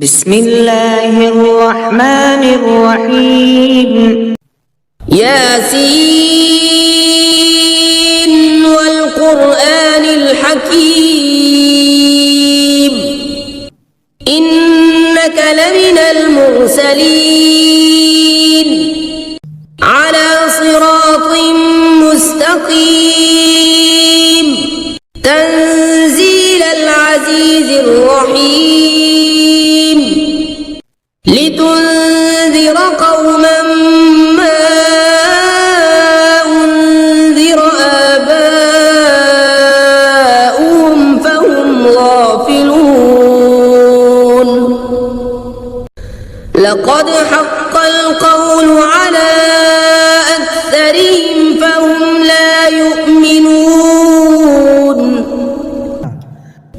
بسم الله الرحمن الرحيم. ياسين والقرآن الحكيم إنك لمن المرسلين على صراط مستقيم تنزيل العزيز الرحيم لتنذر قوما ما أنذر آباؤهم فهم غافلون. لقد حق القول على أكثرهم فهم لا يؤمنون.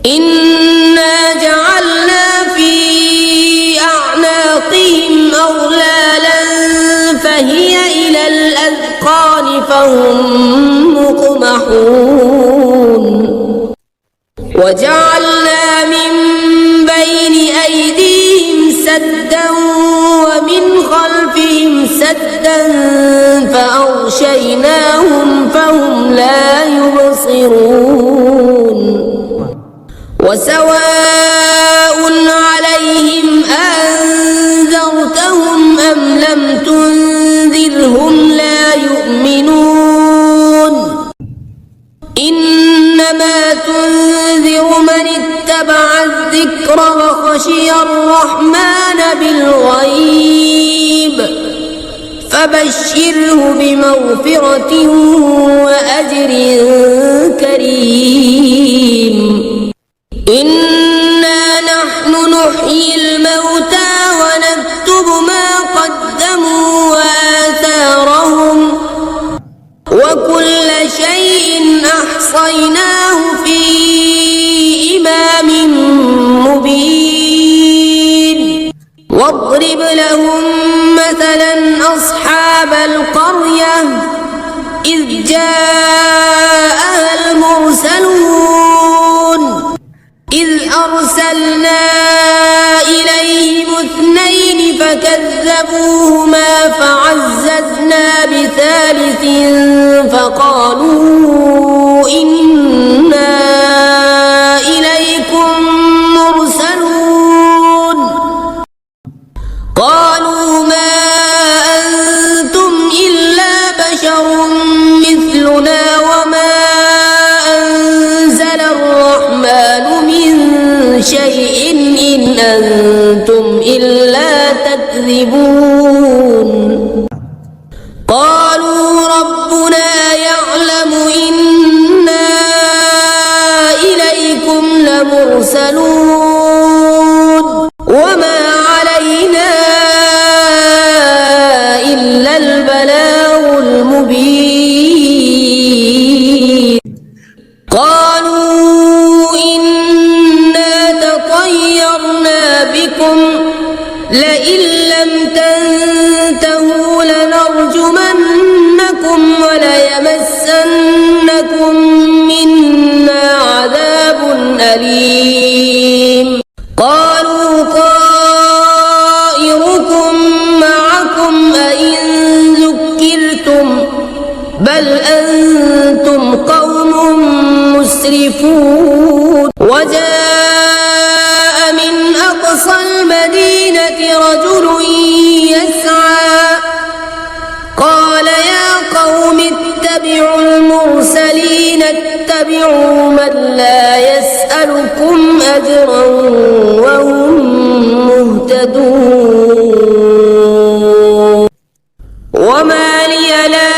إنا جعلنا في أعناقهم أغلالا فهي إلى الأذقان فهم مقمحون. وجعلنا من بين أيديهم سدا ومن خلفهم سدا فأغشيناهم فهم لا يبصرون. وسواء عليهم أنذرتهم أم لم تنذرهم لا يؤمنون. إنما تنذر من اتبع الذكر وخشي الرحمن بالغيب فبشره بمغفرة وأجر كريم. إنا نحن نحيي الموتى ونكتب ما قدموا وآثارهم وكل شيء أحصيناه في إمام مبين. واضرب لهم مثلا أصحاب القرية إذ جاءها المرسلون إذ أرسلنا إليهم اثنين فكذبوهما فعززنا بثالث فقالوا إنا إليكم مرسلون. قالوا ما أنتم إلا بشر مثلنا وما أنزل الرحمن من شيء إن أنتم إلا تكذبون. قالوا ربنا يعلم إنا إليكم لمرسلون وما علينا إلا البلاغ المبين. قالوا إنا تطيرنا بكم لئن لم تنتهوا لنرجمنكم وليمسنكم منا عذاب أليم. قالوا طائركم معكم أئن ذكرتم بل أنتم قوم مسرفون. وجاء من أقصى المدينة رجل يسعى قال يا قوم اتبعوا المرسلين اتبعوا من لا يسألكم أجرا وهم مهتدون. وما لي لا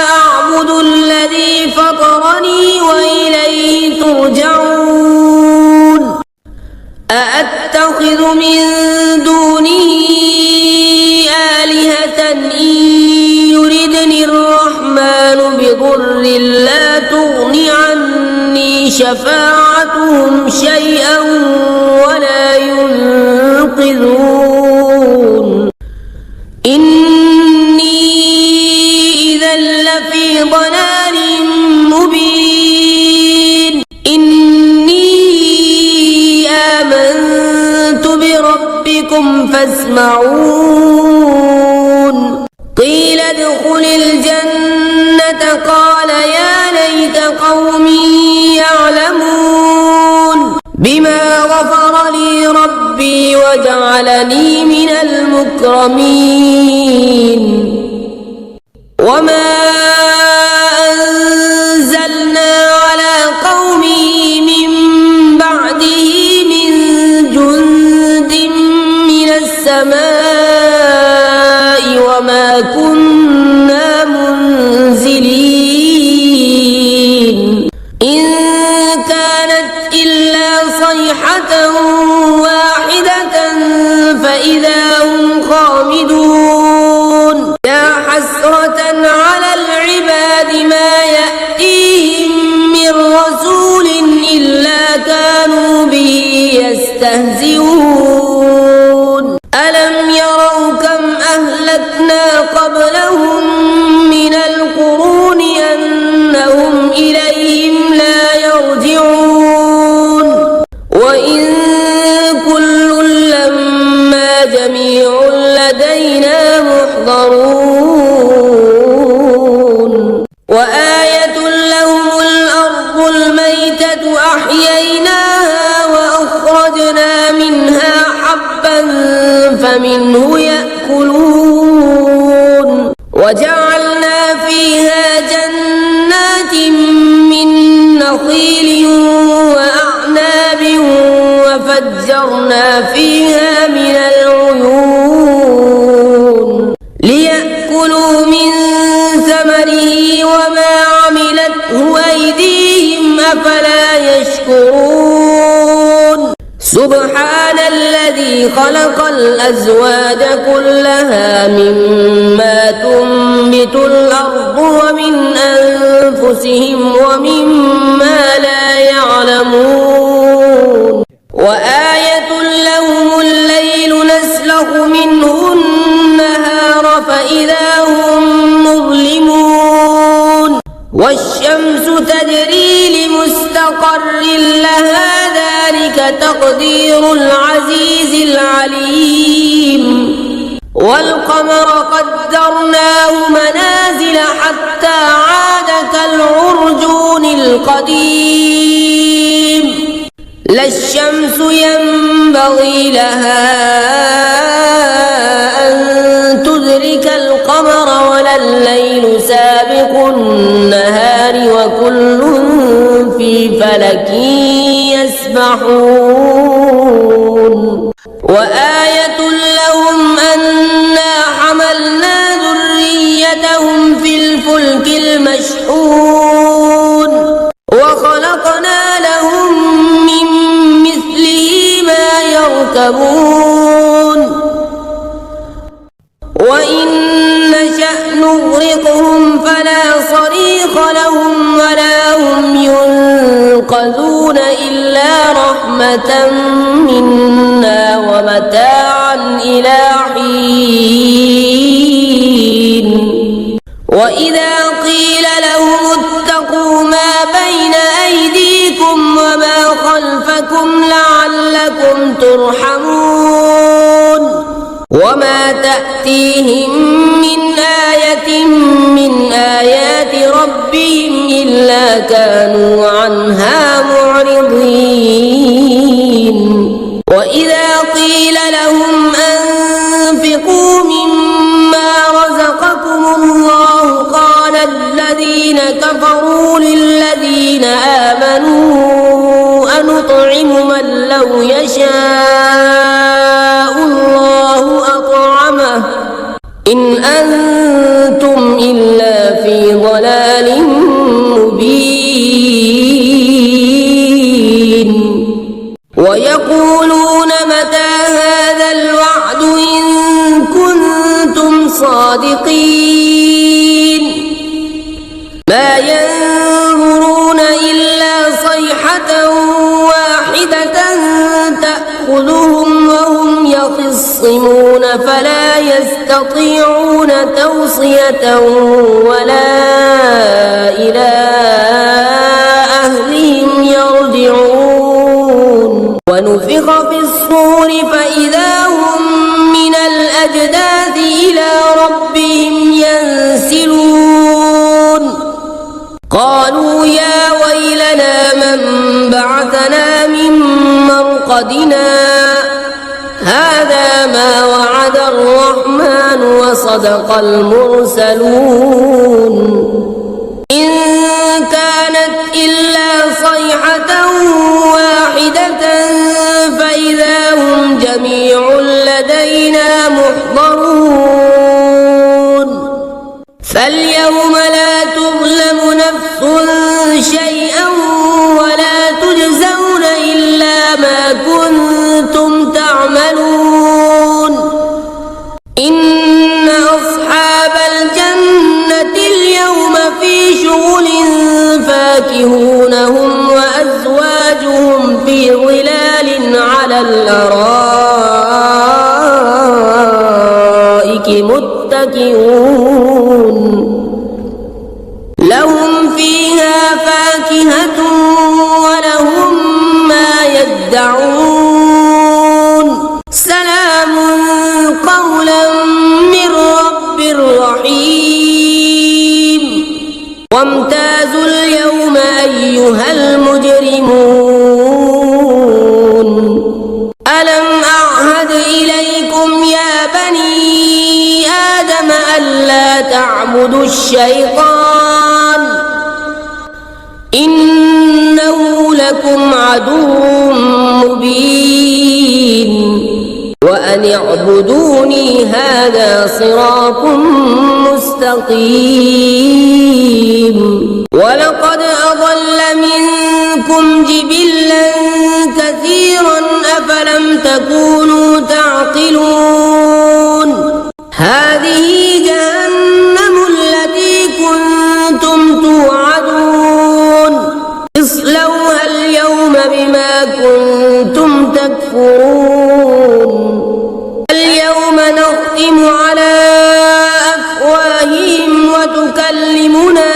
أعبد الذي فطرني وإليه ترجعون. أأتخذ من دونه آلهة إن يردني الرحمن بضر لا تغن عني شفاعتهم شيئا ولا ينقذون. إني إذا لفي ضلال مبين. إني آمنت بربي فاسمعون قيل ادخل الجنة قال يا ليت قومي يعلمون بما غفر لي ربي وجعلني من المكرمين وما أنزلنا على قومه من بعده من جند من السماء وما كنا منزلين إن كانت إلا صيحة واحدة فإذا هم خامدون يا حسرة على العباد ما يأتيهم من رسول إلا كانوا به يستهزئون ألم يروا كم أهلكنا قبلهم من القرون أنهم إليهم لا يرجعون وإن كل لما جميع لدينا محضرون وآية لهم الأرض الميتة أحييناها وأخرجنا منها حبا فمنه يأكلون وجعلنا فيها جنات من نخيل وأعناب وفجرنا فيها من العيون ليأكلوا من ثمره وما عملته أيديهم أفلا يشكرون سبحان الذي خلق الأزواج كلها مما تنبت الأرض ومن أنفسهم ومما لا يعلمون وآية لهم الليل نسلخ منه النهار فإذا هم مظلمون والشمس تجري لمستقر لها ذلك تقدير العزيز العليم والقمر قدرناه منازل حتى عاد كالعرجون القديم لا الشمس ينبغي لها أن تدرك القمر ولا الليل سابق النهار وكل في فلك يسبحون وآية لهم أنا حملنا ذريتهم في الفلك المشحون وخلقنا لهم من مثله ما يركبون وإن نشأ نغرقهم فلا صريخ لهم ولا هم ينقذون إلا رحمة منا ومتاعا إلى حين وإذا قيل لهم اتقوا ما بين أيديكم وما خلفكم لعلكم ترحمون وما تأتيهم من آية من آيات ربهم إلا كانوا عنها معرضين وإذا قيل لهم أنفقوا مما رزقكم الله قال الذين كفروا للذين آمنوا أنطعم من لو يشاء الله أطعمه إن أنتم إلا في ضلال مبين ويقولون متى هذا الوعد إن كنتم صادقين ما ينظرون إلا صيحة واحدة تأخذهم وهم يخصمون فلا يستطيعون توصية ولا إلى أهلهم يرجعون ونفخ في الصور فإذا هم قالوا يا ويلنا من بعثنا من مرقدنا هذا ما وعد الرحمن وصدق المرسلون إن كانت إلا صيحة واحدة فإذا هم جميع لدينا محضرون فاليوم لا تظلم نفس شيئا ولا تجزون إلا ما كنتم تعملون إن أصحاب الجنة اليوم في شغل فاكهون هم وأزواجهم في ظلال على الأرائك متكئون لهم فيها فاكهة ولهم ما يدعون سلام قولا من رب رحيم وامتازوا اليوم أيها المجرمون ألم أعهد إليكم يا بني آدم ألا تعبدوا الشيطان إنه لكم عدو مبين وأن اعبدوني هذا صراط مستقيم ولقد أضل منكم جبلا كثيرا أفلم تكونوا تعقلون هذه جهنم التي كنتم توعدون اصلوها اليوم بما كنتم تكفرون اليوم نختم على أفواههم وتكلمنا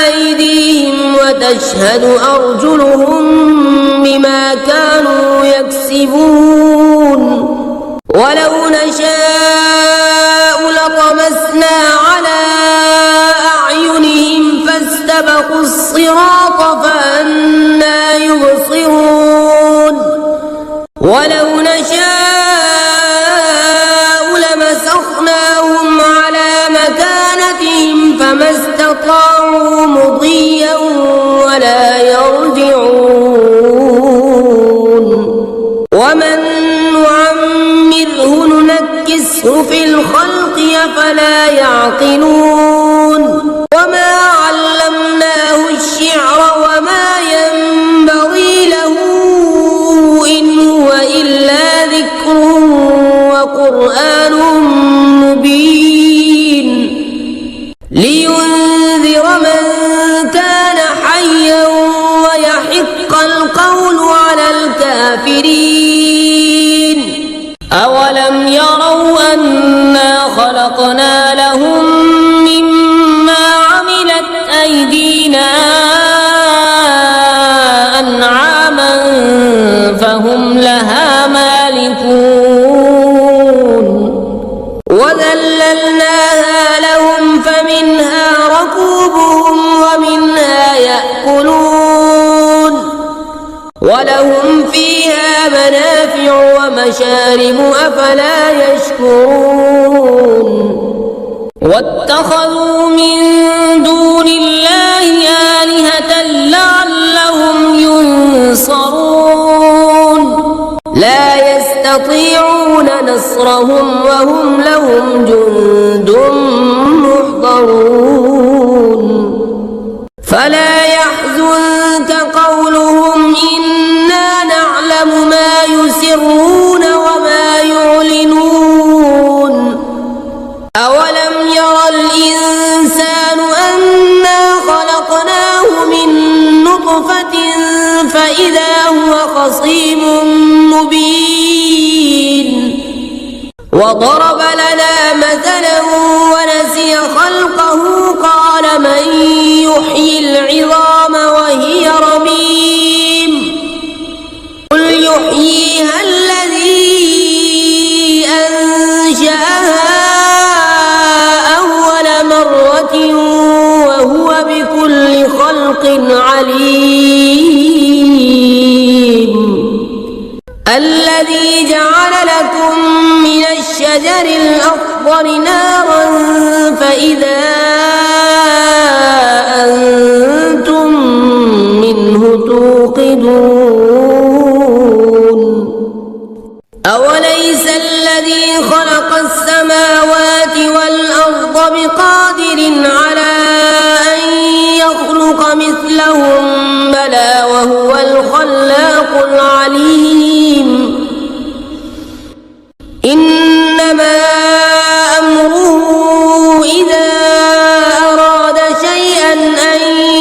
أيديهم وتشهد أرجلهم بما كانوا يكسبون ولو نشاء لطمسنا على أعينهم فاستبقوا الصراط فأنى يبصرون ولو نشاء لمسخناهم على مكانتهم فما استطاعوا مضيا ولا يرجعون ومن نعمره ننكسه في الخلق أفلا يعقلون وما علمناه الشعر وما ينبغي له إن هو إلا ذكر وقرآن مبين لينذر من كان حيا ويحق القول على الكافرين أولم يروا أنا خلقنا لهم مما عملت أيدينا أنعاما فهم لها مالكون وذللناها لهم فمنها ركوبهم ومنها يأكلون ولهم فيها منافع ومشارب أفلا يشكرون واتخذوا من دون الله آلهة لعلهم ينصرون لا يستطيعون نصرهم وهم لهم جند محضرون فلا يحزنك قولهم إنا نعلم ما يسرون وما يعلنون أولم ير الإنسان أنا خلقناه من نطفة فإذا هو خصيم مبين وضرب لنا مثلا ونسي خلقه قال من يحيي العظام وهي رميم قل يحييها الذي أنشأها أول مرة وهو بكل الشجر الأخضر نارا فإذا أنتم منه توقدون أوليس الذي خلق السماوات والأرض بقادر على أن يخلق مثلهم بلى وهو الخلاق العليم إنما أمره إذا أراد شيئا أن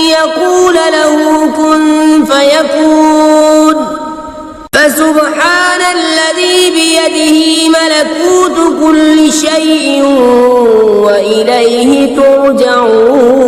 يقول له كن فيكون فسبحان الذي بيده ملكوت كل شيء وإليه ترجعون